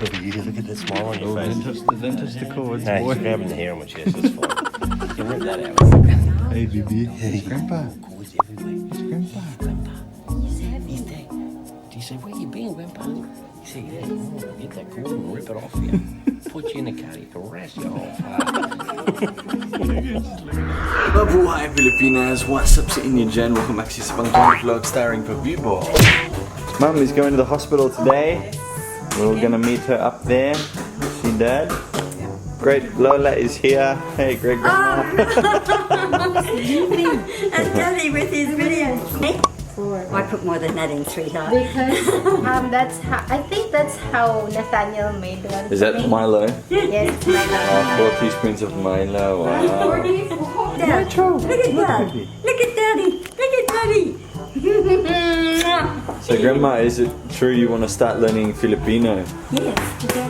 Look at you, look at the smile on your face. The dentist to call. It's Hey, boy. he's grabbing the hair on my chest, it's fine. You can rip that out. Hey, baby. It's Grandpa. Cords everywhere. It's Grandpa. Grandpa, he's happy. Do you say, where you been, Grandpa? You say, yeah, get that cord and rip it off you. Put you in the car, you can rest your whole Mabuhay Pilipinas! What's up sa inyo dyan? Welcome back sa pang vlog starring Pabibo. Mom is going to the hospital today. We're gonna meet her up there. See Dad? Great Lola is here. Hey, great grandma. And Daddy with his video. I put more than that in, sweetheart. Because that's how I think that's how Nathaniel made one. Is that Milo? Yes, it's Milo. 4 teaspoons of Milo. Wow. Dad, look at Dad. Look at Daddy. Look at Daddy. So Grandma, is it true you want to start learning Filipino? Yes,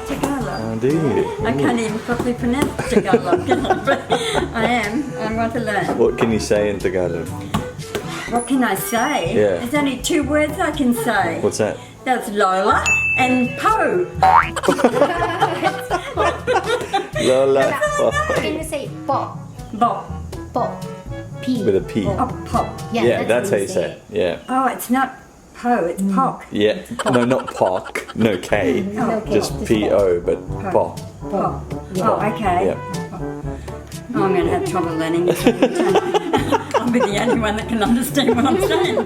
Tagalog. Oh, do you? I can't even properly pronounce Tagalog, but I want to learn. What can you say in Tagalog? What can I say? Yeah. There's only 2 words I can say. What's that? That's Lola and Po. Lola. Can you say pop? Bo. Pop. P. With a P. Oh, pop. Yeah, that's how you say it. Yeah. Oh, it's not Po, it's Pock. Yeah. No, not POC. No K. Just P-O, but POC. Pop. Oh, okay. Yeah. Oh, I'm going to have trouble learning this. I'll be the only one that can understand what I'm saying.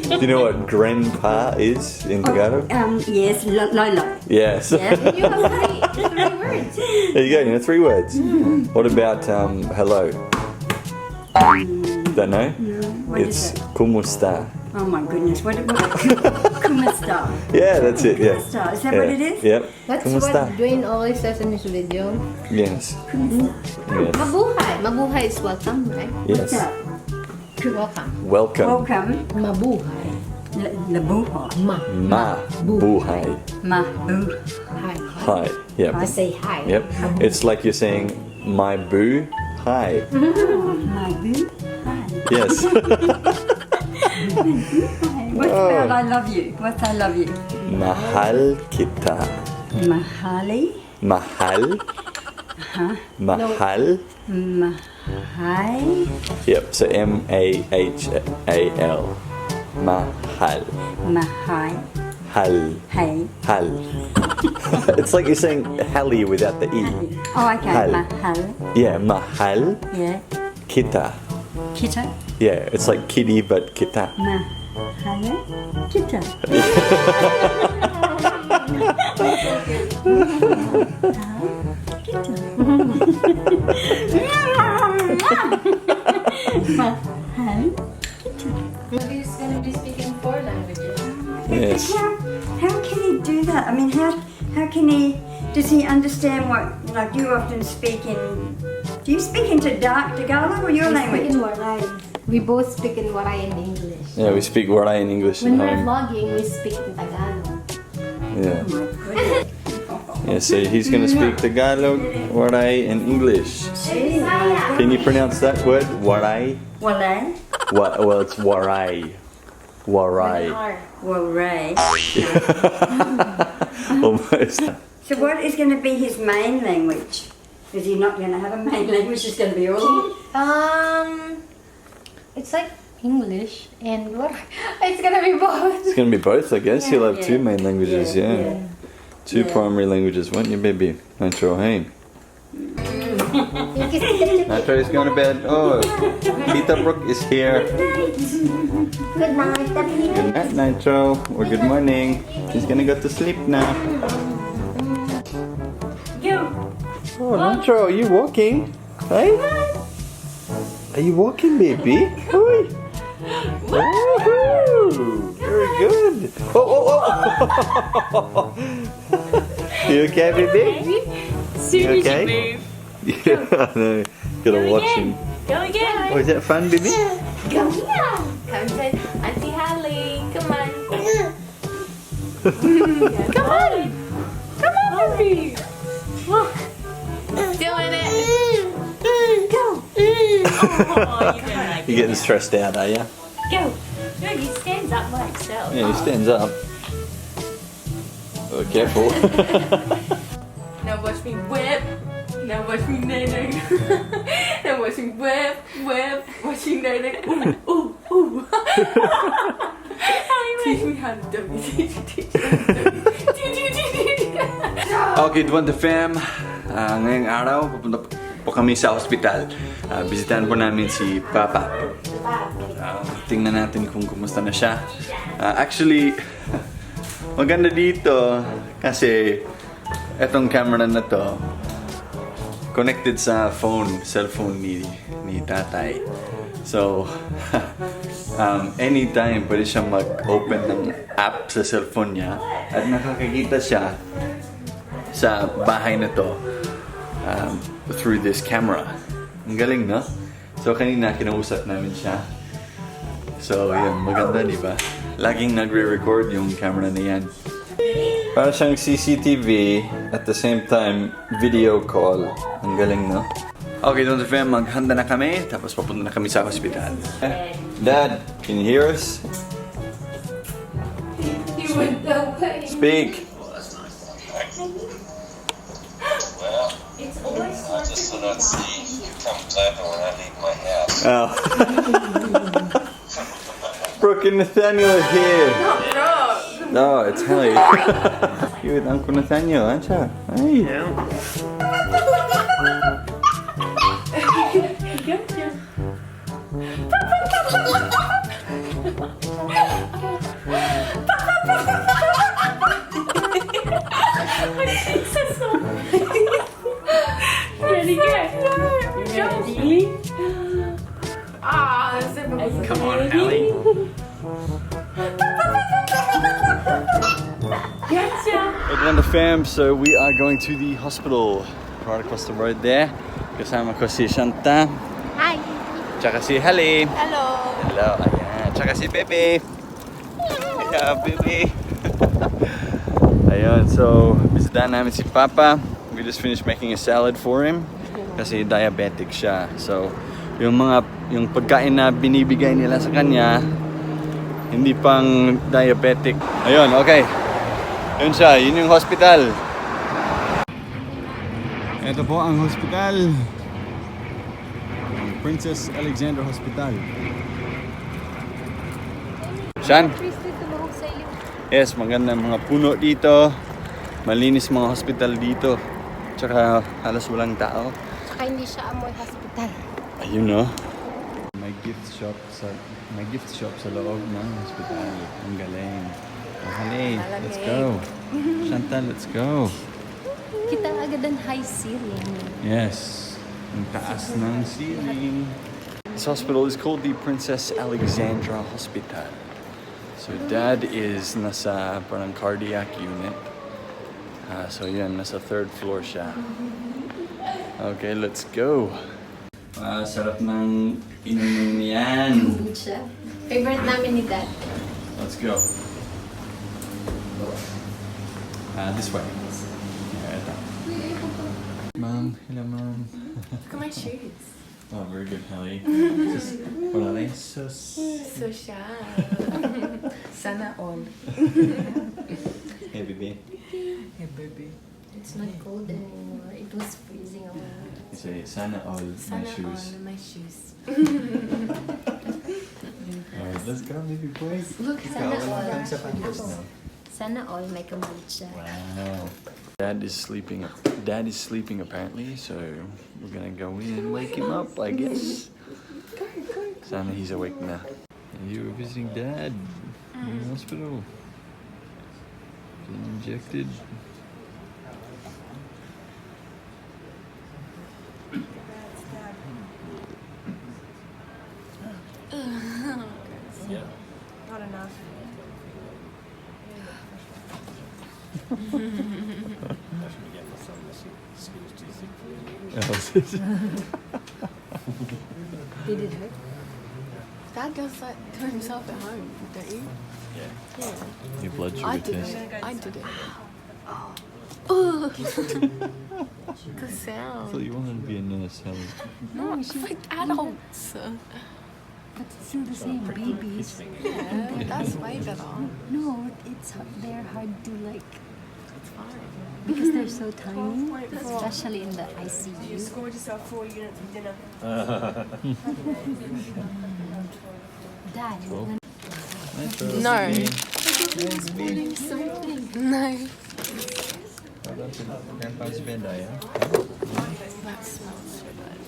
Do you know what grandpa is in Tagalog? Yes, Lola. Yes. Yeah. You have 3 words. There you go, 3 words. What about hello? Don't know? What It's is it? kumusta. Oh my goodness, what Kumasta. Yeah, that's it, yeah. Kumasta, is that what it is? Yep. That's Kumusta? what Dwaine always says in his video. Yes. Yes. Mabuhay. Mabuhay is welcome, right? Yes. Yeah. Welcome. Welcome. Welcome. Mabuhay. Labuha. Ma buhay. Mabu. Hi. Hi. Yep. I say hi. Yep. It's like you're saying my boo. Hi. Mabu. Yes. What about I love you? What's I love you? Mahal kita. Mahali. Mahal. Mahal. Mahai. Yep. So M-A-H-A-L. Mahal. Mahai. Hal. Hey. Hal. It's like you're saying Hallie without the E. Oh, okay. Hal. Mahal. Yeah. Mahal. Yeah. Kita. Kita. Yeah. It's like kitty but kita. Mahal. Kita. Mahal. Maybe he's gonna be speaking 4 languages. Yes. How can he do that? I mean, how can he? Does he understand what? Like you often speak in. Do you speak in Tagalog or your We speak language? in Waray. We both speak in Waray and English. Yeah. We speak Waray in English at When we're home. vlogging, we speak in Tagalog. Yeah. Oh my goodness. Yeah. So he's gonna speak Tagalog, Waray, and English. Can you pronounce that word? Waray. Walay. Well, it's Waray. Waray. Walay. Almost. So what is going to be his main language? Is he not going to have a main language? It's going to be all. It's like English and what? It's gonna be both. It's gonna be both, I guess. You'll have 2 main languages, yeah. 2 primary languages, won't you, baby? Nitro, hey. Nitro is going to bed. Oh, Tita Brooke is here. Good night, Good night, Nitro. Or good morning. She's gonna go to sleep now. Oh, Nitro, are you walking? Hey? Are you walking, baby? Oi. Woohoo! Very good. Oh. You okay, baby? You okay? Yeah, no. Gotta watch him. Go again. Oh, is that fun, baby? Go here. Come to Auntie Hallie. Come on. Come on. Come on, baby. Look. Doing it. Go. Oh, You're getting stressed out, are you? Go. No, he stands up by himself. Yeah, he stands up. Oh, careful. Now watch me whip. Now watch me nay. Now watch me whip. Watch me nay. Ooh. Teach me how to W. Okay, Dwantro Fam. Ngayong araw, pupunta po kami sa ospital. Bisitahan po namin si Papa. Tingnan natin kung kumusta na siya. Actually, maganda dito kasi etong camera na to connected sa cellphone ni Tatay. So, anytime pwede siya mag-open ng app sa cellphone niya at nakakakita siya sa bahay na to through this camera. Ang galing, no? So, kanina kinausap namin siya. So, yun, maganda, di ba? Laging nagre-record yung camera na yan. Para siyang CCTV at the same time video call. Ang galing, no? Okay, Dwantro Fam, maghanda na kami, tapos papunta na kami sa hospital. Dad, can you hear us? He went that way. Speak! I just do not see you come clapping when I leave my house. Oh. Brooke and Nathaniel are here. No, it's Hallie. You with Uncle Nathaniel, aren't you? Hey. Ready? Ah, Come on, Allie. Gotcha. Dwantro Fam, so we are going to the hospital. Right across the road there. Kasama ko si Shanta. Hi! Tsaka si Hallie. Hello. Hello, ayan. Tsaka si Bebe. Yeah, Bebe. Ayun, so bisitahan namin si Papa. We just finished making a salad for him kasi diabetic siya. So, yung pagkain na binibigay nila sa kanya hindi pang diabetic. Ayun, okay. Yun siya, yun yung hospital. Ito po ang hospital. Princess Alexandra Hospital. Shan? Yes, maganda mga puno dito. Malinis mga hospital dito. Tsaka halos walang tao. Tsaka hindi siya amoy hospital. Ayun, no? May gift shop sa loob ng hospital. Ang galing. Haley, let's go. Chantal, let's go. Kita agad ang high ceiling. Yes. Ang taas ng ceiling. This hospital is called the Princess Alexandra Hospital. So Dad is nasa parang cardiac unit. So yun, nasa 3rd floor siya. Okay, let's go. Sarap ng inumin yan. Favorite namin ni Dad. Let's go. This way. Yeah, ito. Mom, hello Mom. Look at my shoes. Oh, very good, Hallie. What are they? So So shy. Sana all. Hey, baby. Hey, baby. It's not cold anymore. It was freezing a while. You say, sana all my Sana shoes. all my shoes. Alright, let's go, baby boy. Look, sana all. No. Sana all may kombucha. Wow. Dad is sleeping apparently, so we're gonna go in and wake him up, I guess. Sana he's awake now. You were visiting Dad in the hospital. Getting injected. Not enough. Did it hurt? Dad does that to himself at home, don't you? Your blood sugar I did test. it. I did it. The I sound. thought you wanted to be a nurse, Hallie. No, it's like adults. But it's still the same babies. Yeah, that's way better. No, they're hard to like Because they're so tiny, especially in the ICU. Scored yourself 4 units of dinner. Dad, No. No. Grandpa's bed, yeah? That smells so bad.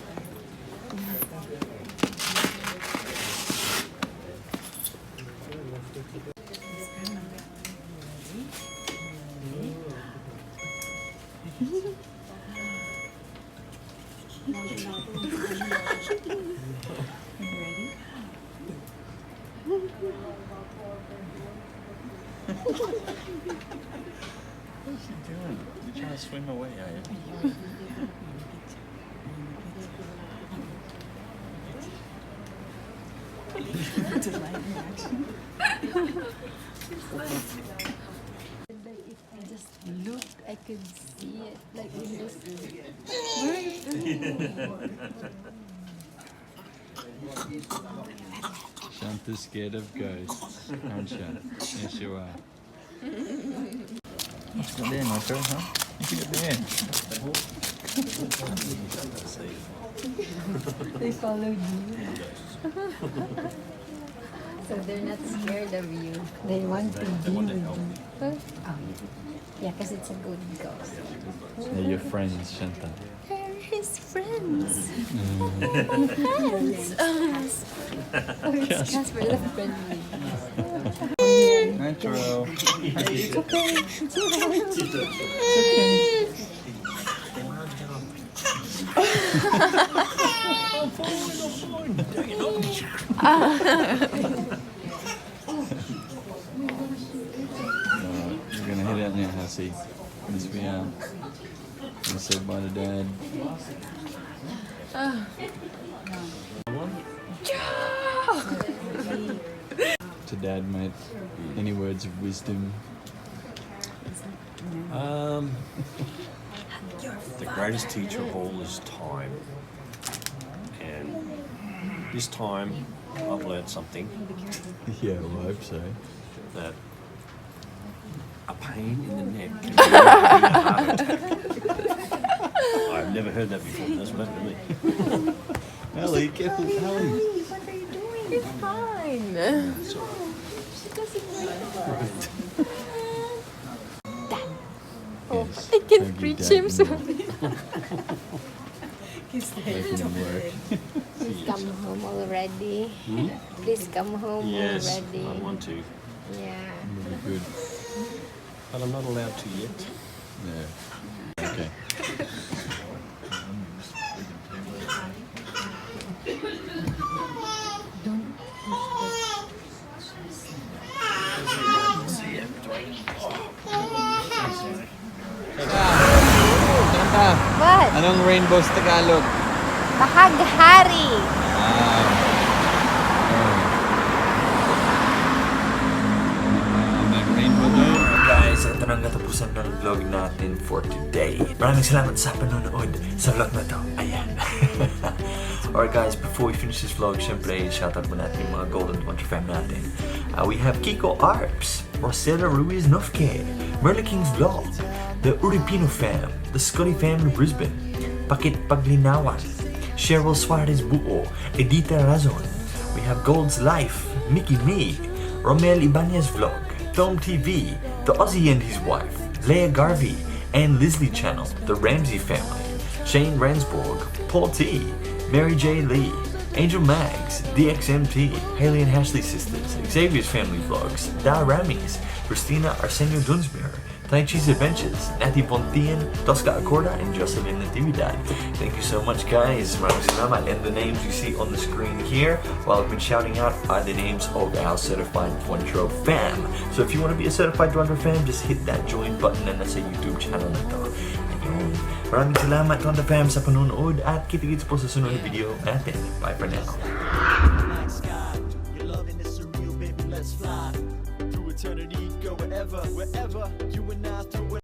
What's he doing? You're trying to swim away, are you? if I just looked, I could see it. Like in this. Shanta's scared of ghosts, aren't you? Yes, you are. What's got there, Marco, huh? You can get there. They followed you. So they're not scared of you. They want to be with you. Oh, yeah, because it's a good ghost. They're your friends, Shanta. They're his friends. Oh, it's Casper the friendly. Nitro. It's okay. We're gonna head out now, Hussy. Yes, we are. Gonna say bye to Dad. To Dad, mate. Any words of wisdom? The greatest teacher of all is time. And this time, I've learned something Yeah, well, I hope so. that a pain in the neck can be a heart attack. I've never heard that before. That's what happened to me. Ellie, careful, Ellie. What are you doing? It's fine. Yes, I can hug your preach dad him more. soon. Make him work. Please come home already. Please come home Yes, already. I want to, Yeah. Really good. but I'm not allowed to yet. No. Okay. What? Anong rainbow's Tagalog? Bahaghari. Guys, ito na ang katapusan ng vlog natin for today. Maraming salamat sa panonood sa vlog na to. Ayan. Alright guys, before we finish this vlog, syempre, shoutout mo natin yung mga Golden Dwantro Fam natin. We have Kiko Arps, Rosella Ruiz Nofke, Merle King's Vlog, the Uripino Fam, the Scotty Fam in Brisbane, Pakit Paglinawan, Cheryl Suarez Buo, Edita Razon. We have Gold's Life, Mickey Me, Romel Ibanez Vlog, Film TV, The Aussie and His Wife, Leah Garvey, and Leslie Channel, The Ramsey Family, Shane Ransborg, Paul T, Mary J. Lee, Angel Mags, DXMT, Haley and Ashley Sisters, Xavier's Family Vlogs, Da Ramis, Christina Arsenio Dunsmuir, Tai Chi's Adventures, Natty Pontian, Tosca Acorda, and Jocelyn Natividad. Thank you so much guys, maraming salamat. And the names you see on the screen here, while I've been shouting out, are the names of our Certified Dwantro Fam. So if you want to be a Certified Dwantro Fam, just hit that join button and nasa YouTube channel na to. Ayun. Maraming salamat Dwantro Fam sa panonood at kita-kits po sa sunod na video natin. Bye for now. Eternity, go wherever you and I through